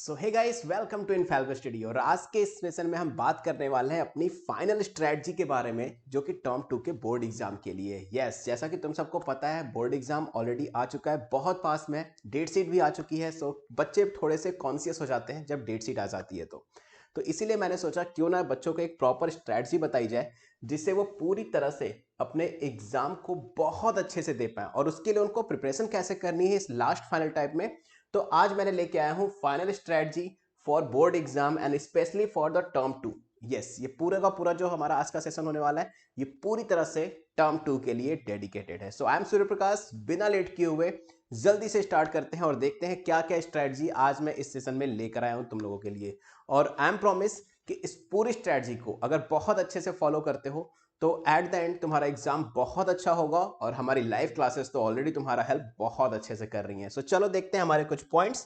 So hey guys, welcome to Infallible study. और आज के इस सेशन में हम बात करने वाले हैं अपनी फाइनल स्ट्रेटजी के बारे में, जो कि टर्म 2 के बोर्ड एग्जाम के लिए। यस, जैसा कि तुम सबको पता है, बोर्ड एग्जाम ऑलरेडी आ चुका है, बहुत पास में डेट शीट भी आ चुकी है। सो बच्चे थोड़े से कॉन्शियस हो जाते हैं जब डेट शीट आ जाती है। तो इसीलिए मैंने सोचा क्यों ना बच्चों को एक प्रॉपर स्ट्रेटजी बताई जाए, जिससे वो पूरी तरह से अपने एग्जाम को बहुत अच्छे से दे पाए। और उसके लिए उनको प्रिपरेशन कैसे करनी है इस लास्ट फाइनल टाइप में, तो आज मैंने लेके आया हूं final strategy for board exam and specially for the term 2। Yes, ये पूरा का पूरा जो हमारा आज का सेशन होने वाला है, ये पूरी तरह से टर्म 2 के लिए डेडिकेटेड है। सो आई एम सूर्य प्रकाश, बिना लेट किए हुए जल्दी से स्टार्ट करते हैं और देखते हैं क्या क्या स्ट्रेटजी आज मैं इस सेशन में लेकर आया हूं तुम लोगों के लिए। और आई एम प्रॉमिस कि इस पूरी स्ट्रेटजी को अगर बहुत अच्छे से फॉलो करते हो तो एट द एंड तुम्हारा एग्जाम बहुत अच्छा होगा। और हमारी लाइव क्लासेस तो ऑलरेडी तुम्हारा हेल्प बहुत अच्छे से कर रही हैं। सो चलो देखते हैं हमारे कुछ पॉइंट्स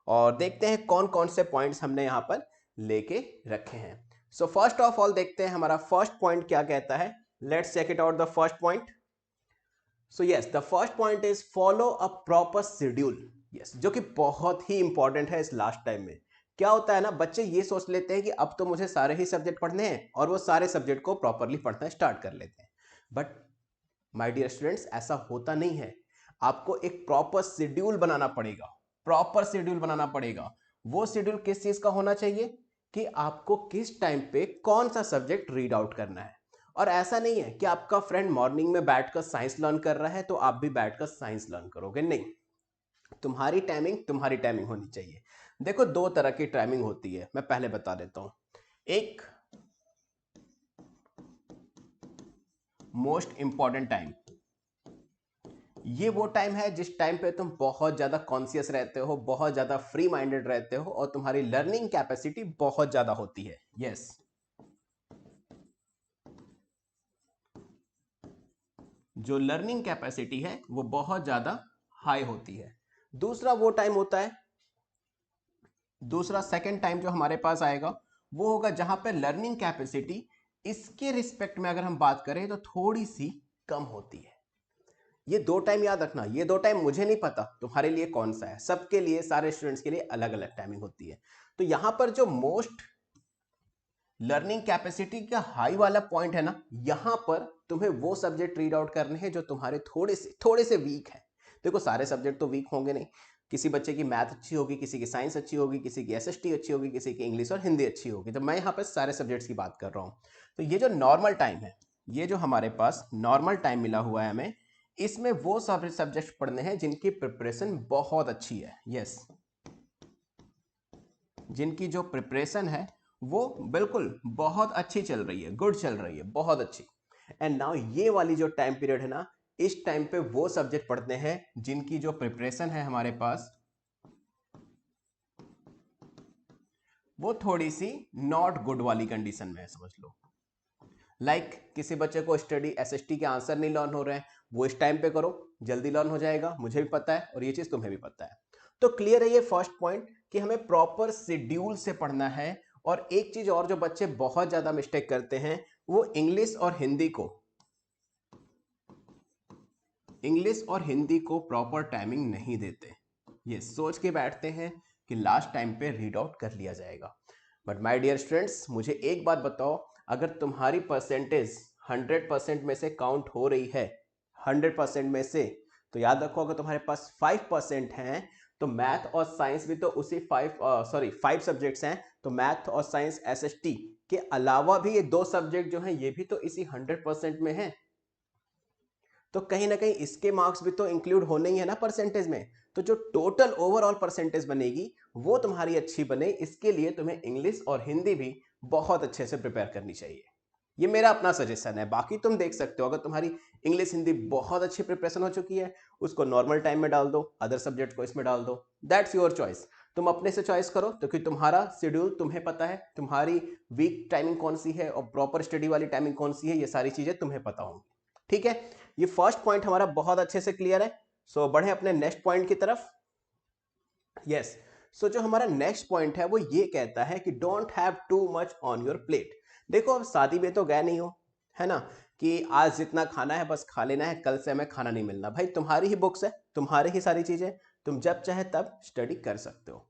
और देखते हैं कौन कौन से पॉइंट्स हमने यहाँ पर लेके रखे हैं। सो फर्स्ट ऑफ ऑल देखते हैं हमारा फर्स्ट पॉइंट क्या कहता है। Let's check it out the first point. So yes, the first point is follow a proper schedule. Yes, जो कि बहुत ही इंपॉर्टेंट है इस लास्ट टाइम में। क्या होता है ना, बच्चे ये सोच लेते हैं कि अब तो मुझे सारे ही सब्जेक्ट पढ़ने हैं और वो सारे सब्जेक्ट को प्रॉपरली पढ़ना स्टार्ट कर लेते हैं। बट माय डियर स्टूडेंट्स, ऐसा होता नहीं है। आपको एक प्रॉपर शेड्यूल बनाना पड़ेगा। प्रॉपर शेड्यूल बनाना पड़ेगा। वो शेड्यूल किस चीज का होना चाहिए कि आपको किस टाइम पे कौन सा सब्जेक्ट रीड आउट करना है। और ऐसा नहीं है कि आपका फ्रेंड मॉर्निंग में बैठकर साइंस लर्न कर रहा है तो आप भी बैठकर साइंस लर्न करोगे, नहीं। तुम्हारी टाइमिंग होनी चाहिए। देखो, दो तरह की टाइमिंग होती है, मैं पहले बता देता हूं। एक मोस्ट इंपॉर्टेंट टाइम, ये वो टाइम है जिस टाइम पे तुम बहुत ज्यादा कॉन्शियस रहते हो, बहुत ज्यादा फ्री माइंडेड रहते हो और तुम्हारी लर्निंग कैपेसिटी बहुत ज्यादा होती है। यस, जो लर्निंग कैपेसिटी है वो बहुत ज्यादा हाई होती है। दूसरा वो टाइम होता है, दूसरा सेकंड टाइम जो हमारे पास आएगा वो होगा जहां पे लर्निंग कैपेसिटी इसके रिस्पेक्ट में अगर हम बात करें तो थोड़ी सी कम होती है। ये दो टाइम याद रखना। ये दो टाइम मुझे नहीं पता तुम्हारे लिए कौन सा है, सबके लिए, सारे स्टूडेंट्स के लिए अलग अलग टाइमिंग होती है। तो यहां पर जो मोस्ट लर्निंग कैपेसिटी का हाई वाला पॉइंट है ना, यहां पर तुम्हें वो सब्जेक्ट रीड आउट करने हैं जो तुम्हारे थोड़े से वीक है। देखो, सारे सब्जेक्ट तो वीक होंगे नहीं। किसी बच्चे की मैथ अच्छी होगी, किसी की साइंस अच्छी होगी, किसी की एसएसटी अच्छी होगी, किसी की इंग्लिश और हिंदी अच्छी होगी। तो मैं यहाँ पर सारे सब्जेक्ट्स की बात कर रहा हूँ। तो ये जो नॉर्मल टाइम है, ये जो हमारे पास नॉर्मल टाइम मिला हुआ है हमें, इसमें वो सारे सब्जेक्ट पढ़ने हैं जिनकी प्रिपरेशन बहुत अच्छी है। यस, जिनकी जो प्रिपरेशन है वो बिल्कुल बहुत अच्छी चल रही है, गुड चल रही है, बहुत अच्छी। एंड नाउ ये वाली जो टाइम पीरियड है ना, इस टाइम पे वो सब्जेक्ट पढ़ते हैं जिनकी जो प्रिपरेशन है हमारे पास वो थोड़ी सी नॉट गुड वाली कंडीशन में है, समझ लो। किसी बच्चे को स्टडी एसएसटी के आंसर नहीं लर्न हो रहे हैं, वो इस टाइम पे करो, जल्दी लर्न हो जाएगा, मुझे भी पता है और ये चीज तुम्हें भी पता है। तो क्लियर है ये फर्स्ट पॉइंट कि हमें प्रॉपर शेड्यूल से पढ़ना है। और एक चीज और जो बच्चे बहुत ज्यादा मिस्टेक करते हैं, वो इंग्लिश और हिंदी को प्रॉपर टाइमिंग नहीं देते। ये सोच के बैठते हैं कि लास्ट टाइम पे रीड आउट कर लिया जाएगा। बट माय डियर स्टूडेंट्स, मुझे एक बात बताओ, अगर तुम्हारी परसेंटेज 100% में से काउंट हो रही है, 100% में से, तो याद रखो, अगर तुम्हारे पास 5% हैं तो मैथ और साइंस भी तो उसी 5 सब्जेक्ट्स हैं, तो मैथ और साइंस एसएसटी के अलावा भी ये दो सब्जेक्ट जो हैं ये भी तो इसी 100% में है। तो कहीं ना कहीं इसके मार्क्स भी तो इंक्लूड होने ही है ना परसेंटेज में। तो जो टोटल ओवरऑल परसेंटेज बनेगी वो तुम्हारी अच्छी बने, इसके लिए तुम्हें इंग्लिश और हिंदी भी बहुत अच्छे से प्रिपेयर करनी चाहिए। ये मेरा अपना सजेशन है, बाकी तुम देख सकते हो। अगर तुम्हारी इंग्लिश हिंदी बहुत अच्छी प्रिपरेशन हो चुकी है, उसको नॉर्मल टाइम में डाल दो, अदर सब्जेक्ट को इसमें डाल दो, दैट्स योर चॉइस। तुम अपने से चॉइस करो, क्योंकि तुम्हारा शेड्यूल तुम्हें पता है, तुम्हारी वीक टाइमिंग कौन सी है और प्रॉपर स्टडी वाली टाइमिंग कौन सी है, ये सारी चीजें तुम्हें पता होंगी। ठीक है, ये फर्स्ट पॉइंट हमारा बहुत अच्छे से क्लियर है। सो बढ़े अपने नेक्स्ट पॉइंट की तरफ। यस, सो जो हमारा नेक्स्ट पॉइंट है वो ये कहता है कि don't have too much on your plate. देखो, अब शादी में तो गए नहीं हो, है ना, कि आज जितना खाना है बस खा लेना है, कल से हमें खाना नहीं मिलना। भाई, तुम्हारी ही बुक्स है, तुम्हारी ही सारी चीजें, तुम जब चाहे तब स्टडी कर सकते हो।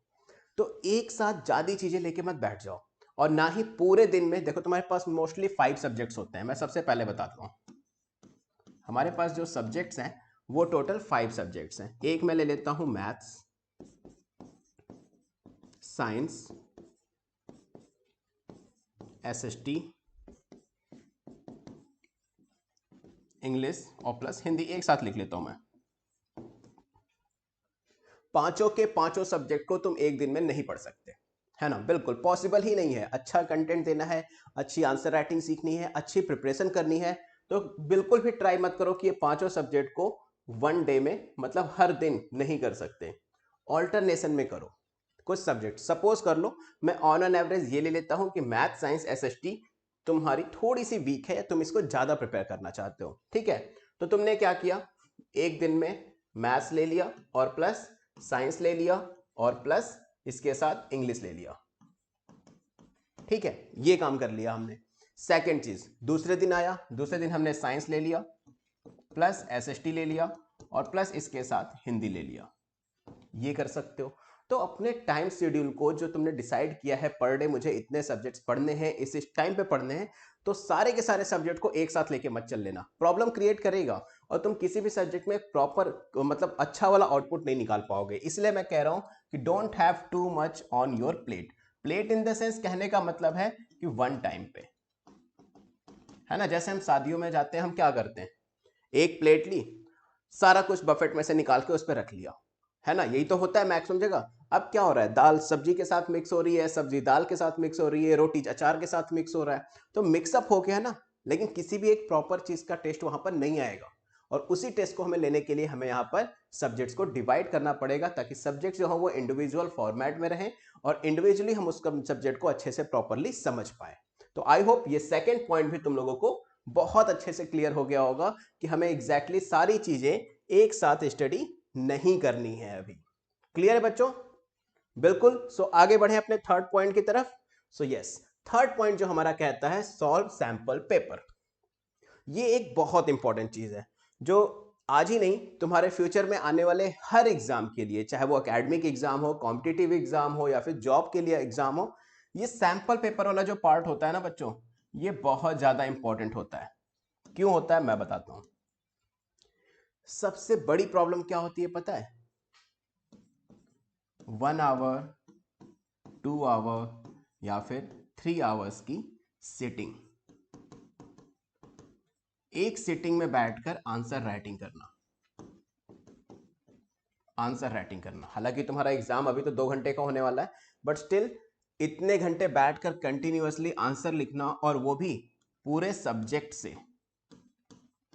तो एक साथ ज्यादा चीजें लेके मत बैठ जाओ, और ना ही पूरे दिन में। देखो तुम्हारे पास मोस्टली 5 सब्जेक्ट्स होते हैं, मैं सबसे पहले बताता हूँ। हमारे पास जो सब्जेक्ट्स हैं वो टोटल 5 सब्जेक्ट्स हैं। एक मैं ले लेता हूं मैथ्स, साइंस, एसएसटी, इंग्लिश और प्लस हिंदी, एक साथ लिख लेता हूं मैं। पांचों के पांचों सब्जेक्ट को तुम एक दिन में नहीं पढ़ सकते, है ना, बिल्कुल पॉसिबल ही नहीं है। अच्छा कंटेंट देना है, अच्छी आंसर राइटिंग सीखनी है, अच्छी प्रिपरेशन करनी है, तो बिल्कुल भी ट्राई मत करो कि ये पांचों सब्जेक्ट को वन डे में, मतलब हर दिन नहीं कर सकते, ऑल्टरनेशन में करो। कुछ सब्जेक्ट सपोज कर लो, मैं ऑन एन एवरेज ये ले लेता हूं कि मैथ, साइंस, एसएसटी तुम्हारी थोड़ी सी वीक है, तुम इसको ज्यादा प्रिपेयर करना चाहते हो, ठीक है। तो तुमने क्या किया, एक दिन में मैथ्स ले लिया और प्लस साइंस ले लिया और प्लस इसके साथ इंग्लिश ले लिया, ठीक है, ये काम कर लिया हमने। सेकंड चीज, दूसरे दिन आया, दूसरे दिन हमने साइंस ले लिया प्लस एसएसटी ले लिया और प्लस इसके साथ हिंदी ले लिया, ये कर सकते हो। तो अपने टाइम शेड्यूल को जो तुमने डिसाइड किया है, पर डे मुझे इतने सब्जेक्ट्स पढ़ने हैं, इस टाइम पे पढ़ने हैं, तो सारे के सारे सब्जेक्ट को एक साथ लेके मत चल लेना, प्रॉब्लम क्रिएट करेगा और तुम किसी भी सब्जेक्ट में प्रॉपर मतलब अच्छा वाला आउटपुट नहीं निकाल पाओगे। इसलिए मैं कह रहा हूं कि don't have too much on your plate. Plate in the sense कहने का मतलब है कि वन टाइम पे, है ना। जैसे हम शादियों में जाते हैं, हम क्या करते हैं, एक प्लेट ली, सारा कुछ बफेट में से निकाल के उस पर रख लिया, है ना, यही तो होता है मैक्सिमम जगह। अब क्या हो रहा है, दाल सब्जी के साथ मिक्स हो रही है, सब्जी दाल के साथ मिक्स हो रही है, रोटी अचार के साथ मिक्स हो रहा है, तो मिक्सअप हो गया ना, लेकिन किसी भी एक प्रॉपर चीज का टेस्ट वहां पर नहीं आएगा। और उसी टेस्ट को हमें लेने के लिए हमें यहाँ पर सब्जेक्ट्स को डिवाइड करना पड़ेगा, ताकि सब्जेक्ट जो हो वो इंडिविजुअल फॉर्मेट में रहें और इंडिविजुअली हम उस सब्जेक्ट को अच्छे से प्रॉपरली समझ पाए। तो आई होप ये सेकेंड पॉइंट भी तुम लोगों को बहुत अच्छे से क्लियर हो गया होगा कि हमें एग्जैक्टली सारी चीजें एक साथ स्टडी नहीं करनी है अभी। क्लियर है बच्चों, बिल्कुल। सो आगे बढ़े अपने थर्ड पॉइंट की तरफ। सो यस, थर्ड पॉइंट जो हमारा कहता है सॉल्व सैंपल पेपर। ये एक बहुत इंपॉर्टेंट चीज है जो आज ही नहीं, तुम्हारे फ्यूचर में आने वाले हर एग्जाम के लिए, चाहे वो एकेडमिक एग्जाम हो, कॉम्पिटिटिव एग्जाम हो या फिर जॉब के लिए एग्जाम हो, ये सैंपल पेपर वाला जो पार्ट होता है ना बच्चों, ये बहुत ज्यादा इंपॉर्टेंट होता है। क्यों होता है मैं बताता हूं। सबसे बड़ी प्रॉब्लम क्या होती है पता है, 1 आवर, 2 आवर या फिर 3 आवर्स की सिटिंग, एक सिटिंग में बैठकर आंसर राइटिंग करना, आंसर राइटिंग करना। हालांकि तुम्हारा एग्जाम अभी तो 2 घंटे का होने वाला है, बट स्टिल इतने घंटे बैठकर कंटिन्यूअसली आंसर लिखना, और वो भी पूरे सब्जेक्ट से,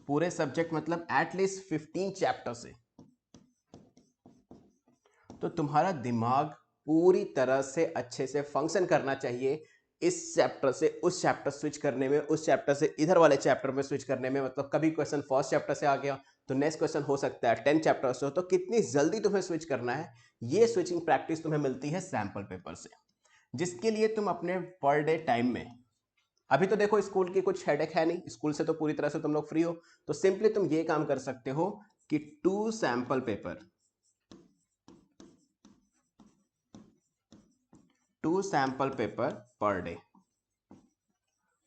पूरे सब्जेक्ट मतलब एटलीस्ट 15 चैप्टर से, तो तुम्हारा दिमाग पूरी तरह से अच्छे से फंक्शन करना चाहिए। इस चैप्टर से उस चैप्टर स्विच करने में, उस चैप्टर से इधर वाले चैप्टर में स्विच करने में, मतलब कभी क्वेश्चन फर्स्ट चैप्टर से आ गया तो नेक्स्ट क्वेश्चन हो सकता है 10 चैप्टर से हो, तो कितनी जल्दी तुम्हें स्विच करना है, ये स्विचिंग प्रैक्टिस तुम्हें मिलती है सैंपल पेपर से, जिसके लिए तुम अपने पर डे टाइम में, अभी तो देखो स्कूल की कुछ हेडेक है नहीं, स्कूल से तो पूरी तरह से तुम लोग फ्री हो, तो सिंपली तुम ये काम कर सकते हो कि 2 sample paper, 2 sample paper per day,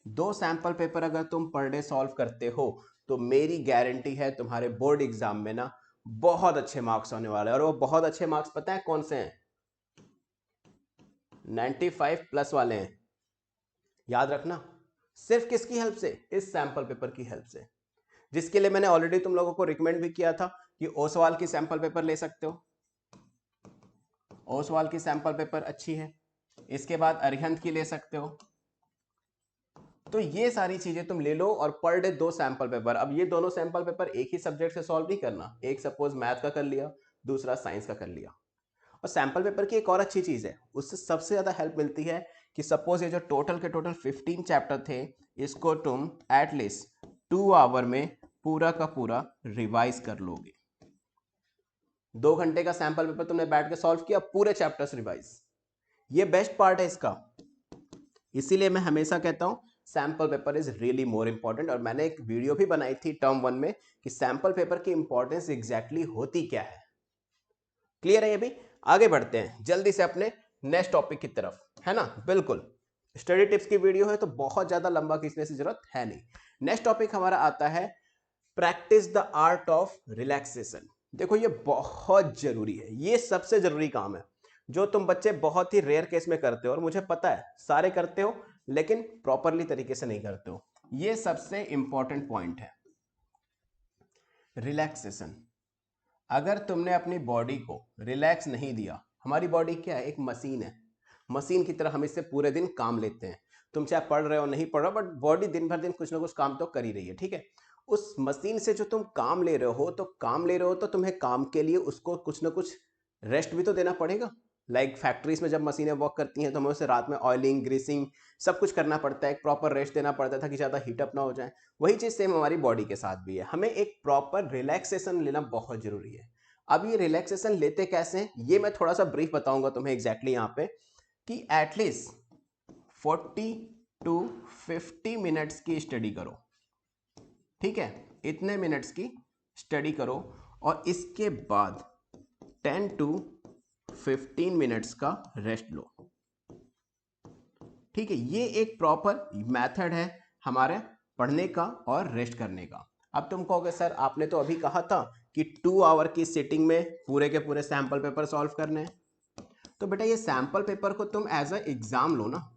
2 sample paper अगर तुम पर डे सॉल्व करते हो, तो मेरी गारंटी है तुम्हारे बोर्ड एग्जाम में ना बहुत अच्छे मार्क्स आने वाले हैं। और वो बहुत अच्छे मार्क्स पता है कौन से हैं, 95 प्लस वाले हैं। याद रखना, सिर्फ किसकी हेल्प से, इस सैंपल पेपर की हेल्प से, जिसके लिए मैंने ऑलरेडी तुम लोगों को रिकमेंड भी किया था कि ओसवाल की सैंपल पेपर ले सकते हो, ओसवाल की सैंपल पेपर अच्छी है। इसके बाद अरिहंत की ले सकते हो। तो ये सारी चीजें तुम ले लो, और पर डे 2 सैंपल पेपर। अब ये दोनों सैंपल पेपर एक ही सब्जेक्ट से सॉल्व नहीं करना, एक सपोज मैथ का कर लिया, दूसरा साइंस का कर लिया। और सैंपल पेपर की एक और अच्छी चीज है, उससे सबसे ज्यादा हेल्प मिलती है कि सपोज ये जो टोटल के टोटल 15 चैप्टर थे, इसको तुम एटलीस्ट 2 आवर में पूरा का पूरा रिवाइज कर लोगे। 2 घंटे का सैंपल पेपर तुमने बैठ के सॉल्व किया, पूरे चैप्टर्स रिवाइज, ये बेस्ट पार्ट है इसका। इसीलिए मैं हमेशा कहता हूं sample paper is really more important. और मैंने एक वीडियो भी बनाई थी टर्म 1 में कि सैंपल पेपर की इंपॉर्टेंस एग्जैक्टली होती क्या है। क्लियर है? ये भी आगे बढ़ते हैं जल्दी से अपने नेक्स्ट टॉपिक की तरफ, है ना। बिल्कुल स्टडी टिप्स की वीडियो है तो बहुत ज्यादा लंबा खींचने की जरूरत है नहीं। नेक्स्ट टॉपिक हमारा आता है practice the art of relaxation. देखो ये बहुत जरूरी है, ये सबसे जरूरी काम है जो तुम बच्चे बहुत ही रेयर केस में करते हो, और मुझे पता है सारे करते हो लेकिन प्रॉपरली तरीके से नहीं करते हो। ये सबसे इंपॉर्टेंट पॉइंट है, रिलैक्सेशन। अगर तुमने अपनी बॉडी को रिलैक्स नहीं दिया, हमारी बॉडी क्या है, एक मशीन है, मशीन की तरह हम इससे पूरे दिन काम लेते हैं। तुम चाहे पढ़ रहे हो नहीं पढ़ रहे हो, बट बॉडी दिन भर दिन कुछ ना कुछ काम तो कर ही रही है, ठीक है। उस मशीन से जो तुम काम ले रहे हो तो तुम्हें काम के लिए उसको कुछ ना कुछ रेस्ट भी तो देना पड़ेगा। लाइक फैक्ट्रीज में जब मशीनें वर्क करती हैं तो हमें उसे रात में ऑयलिंग ग्रीसिंग सब कुछ करना पड़ता है, एक प्रॉपर रेस्ट देना पड़ता था कि ज़्यादा हीटअप ना हो जाए। वही चीज़ सेम हमारी बॉडी के साथ भी है, हमें एक प्रॉपर रिलैक्सेशन लेना बहुत जरूरी है। अब ये रिलैक्सेशन लेते कैसे हैं ये मैं थोड़ा सा ब्रीफ बताऊंगा तुम्हें एग्जैक्टली यहाँ पे, कि एटलीस्ट 40 to 50 मिनट्स की स्टडी करो, ठीक है। इतने मिनट्स की स्टडी करो और इसके बाद 10 to 15 मिनट्स का रेस्ट लो, ठीक है। ये एक प्रॉपर मेथड है हमारे पढ़ने का और रेस्ट करने का। अब तुम कहोगे सर आपने तो अभी कहा था कि 2 आवर की सिटिंग में पूरे के पूरे सैंपल पेपर सॉल्व करने हैं, तो बेटा ये सैंपल पेपर को तुम एज अ एग्जाम लो ना।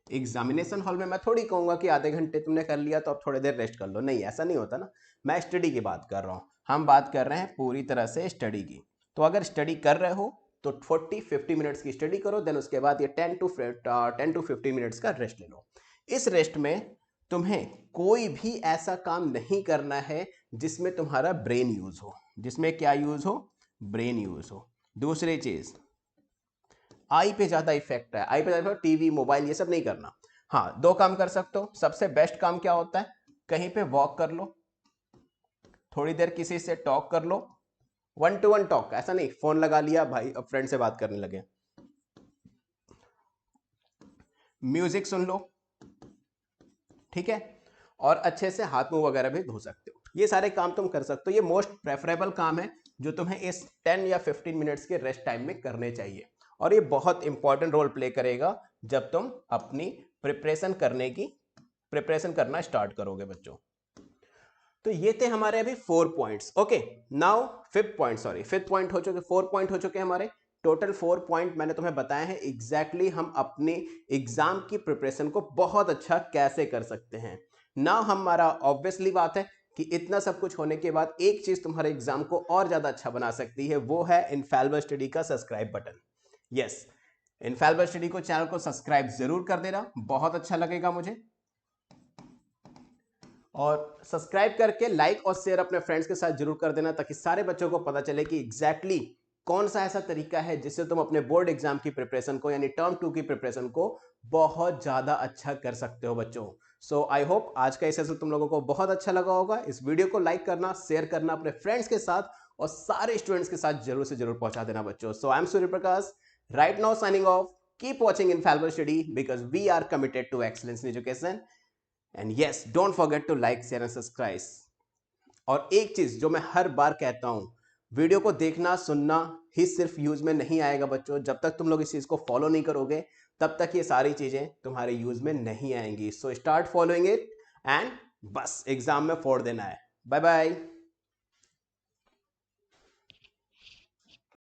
एग्जामिनेशन हॉल में मैं थोड़ी कहूंगा कि आधे घंटे तुमने कर लिया तो अब थोड़ी देर रेस्ट कर लो, नहीं ऐसा नहीं होता ना। मैं स्टडी की बात कर रहा हूँ, हम बात कर रहे हैं पूरी तरह से स्टडी की। तो अगर स्टडी कर रहे हो तो 40-50 मिनट्स की स्टडी करो, देन उसके बाद ये 10 to 15 मिनट्स का रेस्ट ले लो। इस रेस्ट में तुम्हें कोई भी ऐसा काम नहीं करना है जिसमें तुम्हारा ब्रेन यूज हो। जिसमें क्या यूज हो, ब्रेन यूज हो। दूसरी चीज, आई पे ज्यादा इफेक्ट है, आई पे ज्यादा टीवी मोबाइल ये सब नहीं करना। हाँ 2 काम कर सकते हो, सबसे बेस्ट काम क्या होता है, कहीं पे वॉक कर लो, थोड़ी देर किसी से टॉक कर लो, 1-to-1 टॉक, ऐसा नहीं फोन लगा लिया भाई अब फ्रेंड से बात करने लगे। म्यूजिक सुन लो, ठीक है। और अच्छे से हाथ मुंह वगैरह भी धो सकते हो, ये सारे काम तुम कर सकते हो। ये मोस्ट प्रेफरेबल काम है जो तुम्हें इस 10 या 15 मिनट्स के रेस्ट टाइम में करने चाहिए, और ये बहुत इंपॉर्टेंट रोल प्ले करेगा जब तुम अपनी प्रिपरेशन करना स्टार्ट करोगे बच्चों। तो ये थे हमारे अभी 4 points. Okay now fifth point हो चुके, 4 पॉइंट हो चुके हमारे। टोटल 4 पॉइंट मैंने तुम्हें बताया है एग्जैक्टली हम अपने एग्जाम की प्रिपरेशन को बहुत अच्छा कैसे कर सकते हैं। नाउ हमारा ऑब्वियसली बात है कि इतना सब कुछ होने के बाद एक चीज तुम्हारे एग्जाम को और ज्यादा अच्छा बना सकती है, वो है इनफैलिबल स्टडी का सब्सक्राइब बटन। यस, इनफैलिबल स्टडी को चैनल को सब्सक्राइब जरूर कर देना, बहुत अच्छा लगेगा मुझे। और सब्सक्राइब करके लाइक और शेयर अपने फ्रेंड्स के साथ जरूर कर देना, ताकि सारे बच्चों को पता चले कि एग्जैक्टली कौन सा ऐसा तरीका है जिससे तुम अपने बोर्ड एग्जाम की प्रिपरेशन को यानी टर्म 2 की प्रिपरेशन को बहुत ज्यादा अच्छा कर सकते हो बच्चों। सो आई होप आज का सेशन तुम लोगों को बहुत अच्छा लगा होगा। इस वीडियो को लाइक करना, शेयर करना अपने फ्रेंड्स के साथ और सारे स्टूडेंट्स के साथ जरूर से जरूर पहुंचा देना बच्चों। So I am Surya Prakash, right now signing off. Keep watching Infallible Study because we are committed to excellence in education. And yes, don't forget to like, share and subscribe. और एक चीज जो मैं हर बार कहता हूं, वीडियो को देखना सुनना ही सिर्फ यूज में नहीं आएगा बच्चों। जब तक तुम लोग इस चीज को फॉलो नहीं करोगे तब तक ये सारी चीजें तुम्हारे यूज में नहीं आएंगी। So start following it and बस एग्जाम में फोड़ देना है। Bye bye.